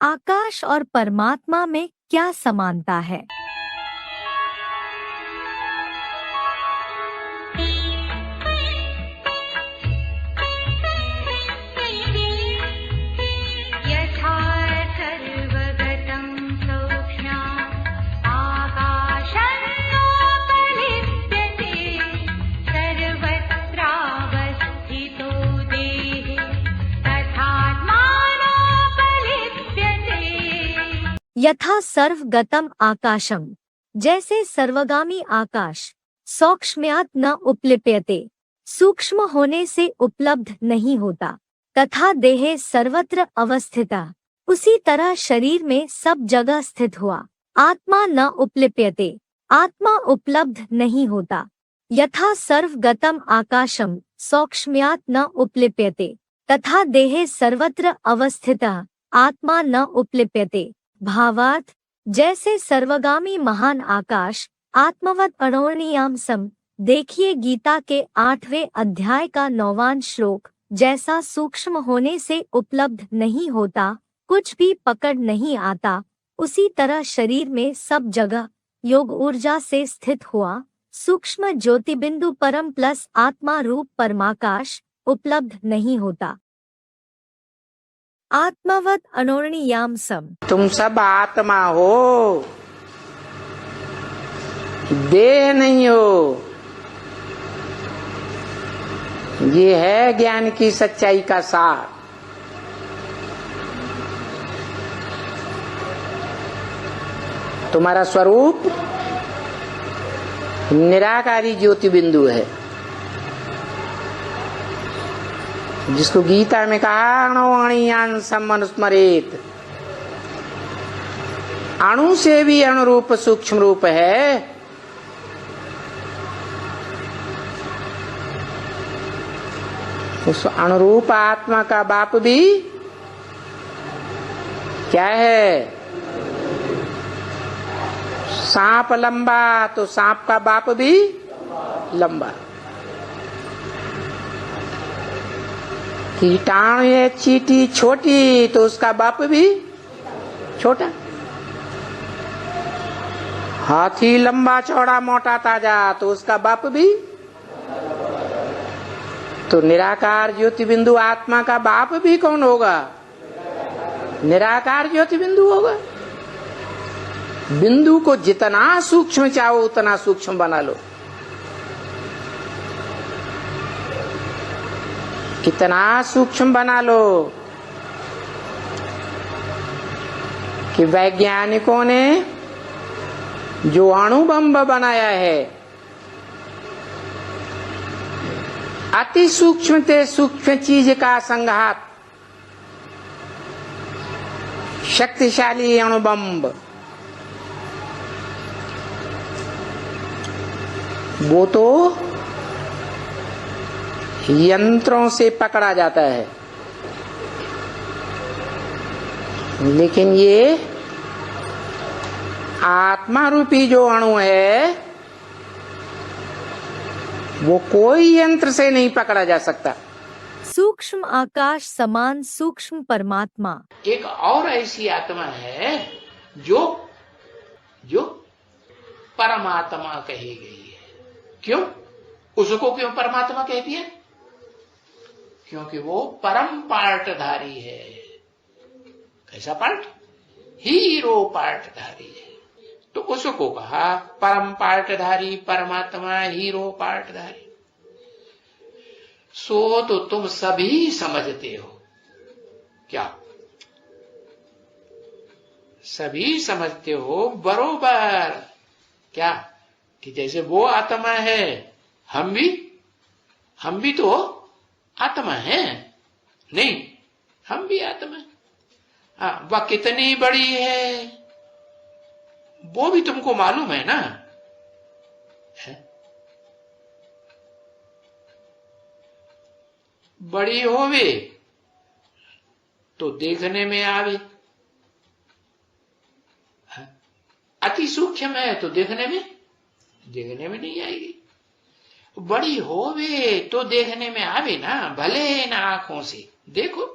आकाश और परमात्मा में क्या समानता है? यथा सर्वगतं सौक्ष्म्यात् आकाशन्नोपलिप्यते सर्वत्रावस्थितो देहे तथात्मानोपलिप्यते। यथा सर्वगतम आकाशम, जैसे सर्वगामी आकाश, सौक्ष्म्यात् न उपलिप्यते, सूक्ष्म होने से उपलब्ध नहीं होता, तथा देहे सर्वत्र अवस्थिता, उसी तरह शरीर में सब जगह स्थित हुआ, आत्मा न उपलिप्यते, आत्मा उपलब्ध नहीं होता। यथा सर्वगतम आकाशम सौक्ष्म्यात् न उपलिप्यते, तथा देहे सर्वत्र अवस्थिता, आत्मा न उपलिप्यते। भावार्थ, जैसे सर्वगामी महान आकाश आत्मवत अणोरणीयाम सम, देखिए गीता के 8वें अध्याय का 9वां श्लोक, जैसा सूक्ष्म होने से उपलब्ध नहीं होता, कुछ भी पकड़ नहीं आता, उसी तरह शरीर में सब जगह योग ऊर्जा से स्थित हुआ सूक्ष्म ज्योतिबिंदु परम प्लस आत्मा रूप परमाकाश उपलब्ध नहीं होता। आत्मवत अणोरणीयाम सम, तुम सब आत्मा हो, देह नहीं हो। ये है ज्ञान की सच्चाई का सार। तुम्हारा स्वरूप निराकारी ज्योति बिंदु है, जिसको गीता में कहा अणुअणीयान समनुस्मरेत। अणु से भी अणुरूप सूक्ष्म रूप है। उस अणुरूप आत्मा का बाप भी क्या है? सांप लंबा तो सांप का बाप भी लंबा। कीटाणु है चींटी छोटी तो उसका बाप भी छोटा। हाथी लंबा चौड़ा मोटा ताजा तो उसका बाप भी। तो निराकार ज्योति बिंदु आत्मा का बाप भी कौन होगा? निराकार ज्योति बिंदु होगा। बिंदु को जितना सूक्ष्म चाहो उतना सूक्ष्म बना लो, कितना सूक्ष्म बना लो कि वैज्ञानिकों ने जो अणुबम बनाया है, अति सूक्ष्म से सूक्ष्म चीज का संघात, शक्तिशाली अणुबम, वो तो यंत्रों से पकड़ा जाता है, लेकिन ये आत्मा रूपी जो अणु है वो कोई यंत्र से नहीं पकड़ा जा सकता। सूक्ष्म आकाश समान सूक्ष्म परमात्मा। एक और ऐसी आत्मा है जो जो परमात्मा कही गई है। क्यों? उसको क्यों परमात्मा कहती है? क्योंकि वो परम पार्टधारी है। कैसा पार्ट? हीरो पार्टधारी है। तो उसको कहा परम पार्टधारी परमात्मा, हीरो पार्टधारी। सो तो तुम सभी समझते हो क्या? सभी समझते हो बरोबर क्या? कि जैसे वो आत्मा है, हम भी तो आत्मा है। नहीं, हम भी आत्मा। हाँ, वह कितनी बड़ी है वो भी तुमको मालूम है ना? है? बड़ी होवे तो देखने में आवे, अति सूक्ष्म है तो देखने में नहीं आएगी। बड़ी होवे तो देखने में आवे ना, भले ना आंखों से देखो।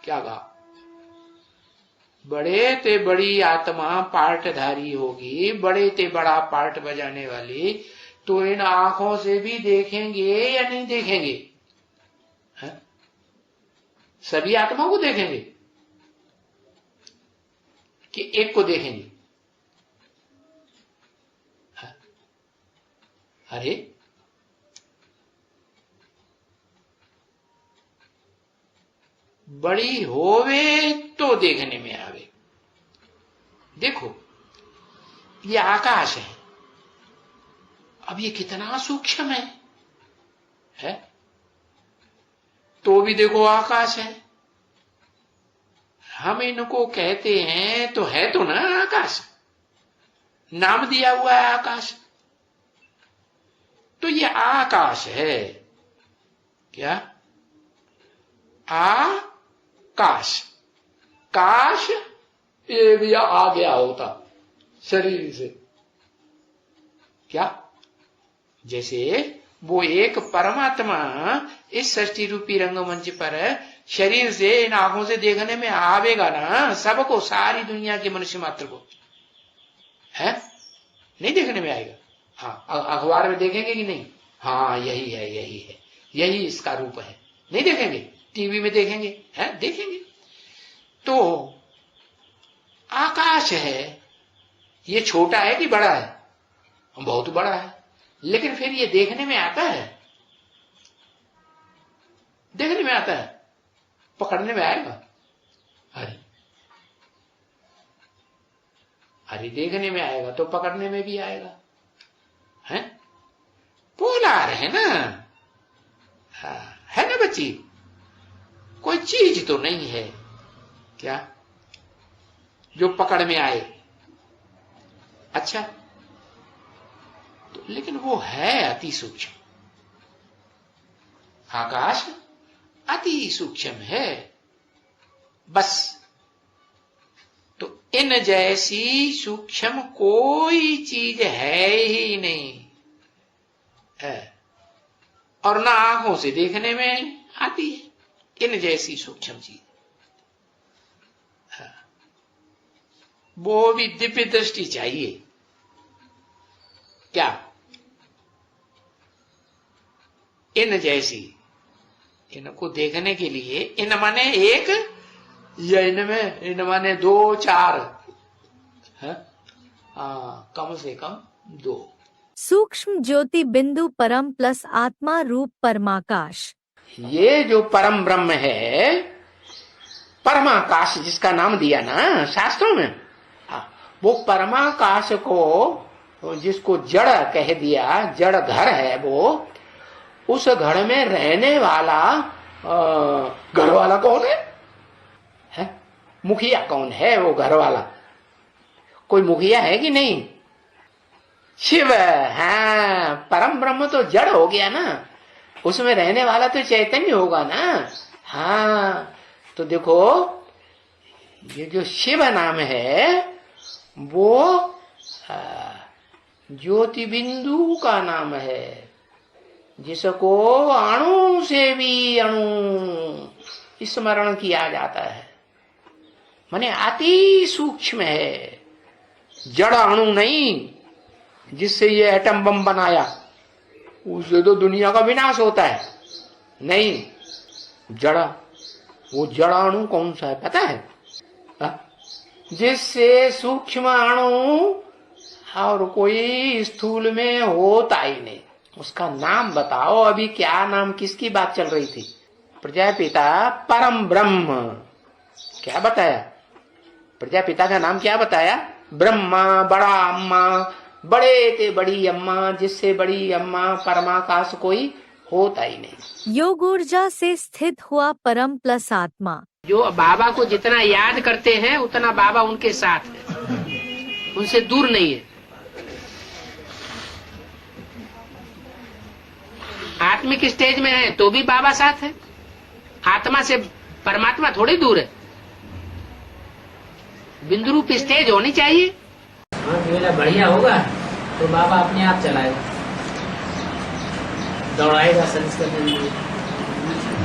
क्या कहा? बड़े ते बड़ी आत्मा पार्टधारी होगी, बड़े ते बड़ा पार्ट बजाने वाली, तो इन आंखों से भी देखेंगे या नहीं देखेंगे? है? सभी आत्माओं को देखेंगे कि एक को देखेंगे? है? अरे बड़ी होवे तो देखने में आवे। देखो ये आकाश है, अब ये कितना सूक्ष्म है? तो भी देखो आकाश है। हम इनको कहते हैं तो है तो ना आकाश, नाम दिया हुआ है आकाश, तो ये आकाश है। क्या? आकाश, काश ये भी आ गया होता शरीर से। क्या? जैसे वो एक परमात्मा इस सृष्टि रूपी रंगमंच पर शरीर से इन आंखों से देखने में आवेगा ना सबको, सारी दुनिया के मनुष्य मात्र को, है? नहीं देखने में आएगा। हाँ, अखबार में देखेंगे कि नहीं? हाँ यही है, यही है, यही इसका रूप है। नहीं देखेंगे? टीवी में देखेंगे, है? देखेंगे। तो आकाश है, ये छोटा है कि बड़ा है? बहुत बड़ा है, लेकिन फिर ये देखने में आता है? देखने में आता है, पकड़ने में आएगा? अरे देखने में आएगा तो पकड़ने में भी आएगा, है? पोलार है ना। हाँ, है ना बच्ची? कोई चीज तो नहीं है क्या जो पकड़ में आए? अच्छा, तो लेकिन वो है अति सूक्ष्म। आकाश अति सूक्ष्म है बस। तो इन जैसी सूक्ष्म कोई चीज है ही नहीं है, और ना आंखों से देखने में आती है इन जैसी सूक्ष्म चीज। वो भी दिव्य दृष्टि चाहिए। क्या? इन जैसी, इनको देखने के लिए, इन माने एक या इनमें, इन माने दो चार, है? कम से कम दो। सूक्ष्म ज्योति बिंदु परम प्लस आत्मा रूप परमाकाश। ये जो परम ब्रह्म है, परमाकाश जिसका नाम दिया ना शास्त्रों में, वो परमाकाश को, जिसको जड़ कह दिया, जड़ घर है वो, उस घर में रहने वाला घर वाला कौन है? मुखिया कौन है? वो घर वाला कोई मुखिया है कि नहीं? शिव। हाँ, परम ब्रह्म तो जड़ हो गया ना, उसमें रहने वाला तो चैतन्य होगा ना। हाँ, तो देखो ये जो शिव नाम है वो ज्योति बिंदु का नाम है, जिसको अणु से भी अणु स्मरण किया जाता है। माने अति सूक्ष्म है, जड़ अणु नहीं जिससे ये एटम बम बनाया, उससे तो दुनिया का विनाश होता है। नहीं, जड़ा, वो जड़ अणु कौन सा है पता है? जिससे सूक्ष्म अणु और कोई स्थूल में होता ही नहीं। उसका नाम बताओ। अभी क्या नाम, किसकी बात चल रही थी? प्रजापिता परम ब्रह्म। क्या बताया? प्रजापिता का नाम क्या बताया? ब्रह्मा, बड़ा अम्मा, बड़े ते बड़ी अम्मा, जिससे बड़ी अम्मा परमाकाश कोई होता ही नहीं। योग ऊर्जा से स्थित हुआ परम प्लस आत्मा। जो बाबा को जितना याद करते हैं उतना बाबा उनके साथ है, उनसे दूर नहीं है। आत्मिक स्टेज में है तो भी बाबा साथ है, आत्मा से परमात्मा थोड़ी दूर है। बिंदु रूप स्टेज होनी चाहिए। हाँ, बढ़िया होगा तो बाबा अपने आप चलाएगा, दौड़ाएगा, सर्विस कर देंगे,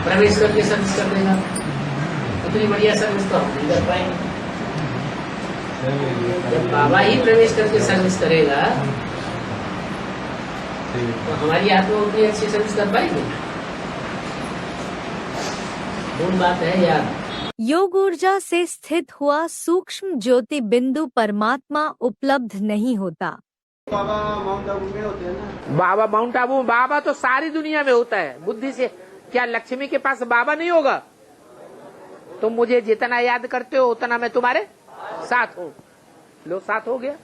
प्रवेश करके सर्विस कर देगा। उतनी बढ़िया सर्विस तो हम नहीं कर पाएंगे। जब बाबा ही प्रवेश करके सर्विस करेगा तो हमारी आत्मा उतनी अच्छी सर्विस कर पाएगी। मूल बात है यार। योग ऊर्जा से स्थित हुआ सूक्ष्म ज्योति बिंदु परमात्मा उपलब्ध नहीं होता। बाबा माउंट आबू में होते हैं ना। बाबा माउंट आबू, बाबा तो सारी दुनिया में होता है बुद्धि से। क्या लक्ष्मी के पास बाबा नहीं होगा? तुम मुझे जितना याद करते हो उतना मैं तुम्हारे साथ हूँ। लो, साथ हो गया।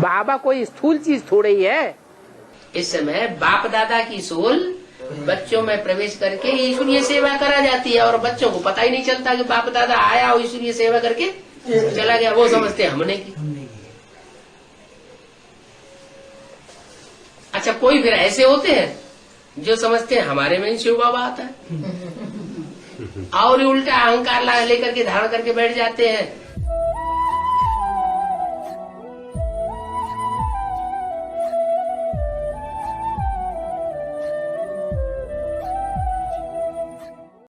बाबा कोई स्थूल चीज थोड़ी है। इस समय बाप दादा की सोल बच्चों में प्रवेश करके ईश्वरीय सेवा करा जाती है और बच्चों को पता ही नहीं चलता कि बाप दादा आया और ईश्वरीय सेवा करके चला गया। वो समझते हमने की। अच्छा, कोई फिर ऐसे होते हैं जो समझते हैं हमारे में ही शिव बाबा आता है और उल्टा अहंकार लेकर के धारण करके बैठ जाते हैं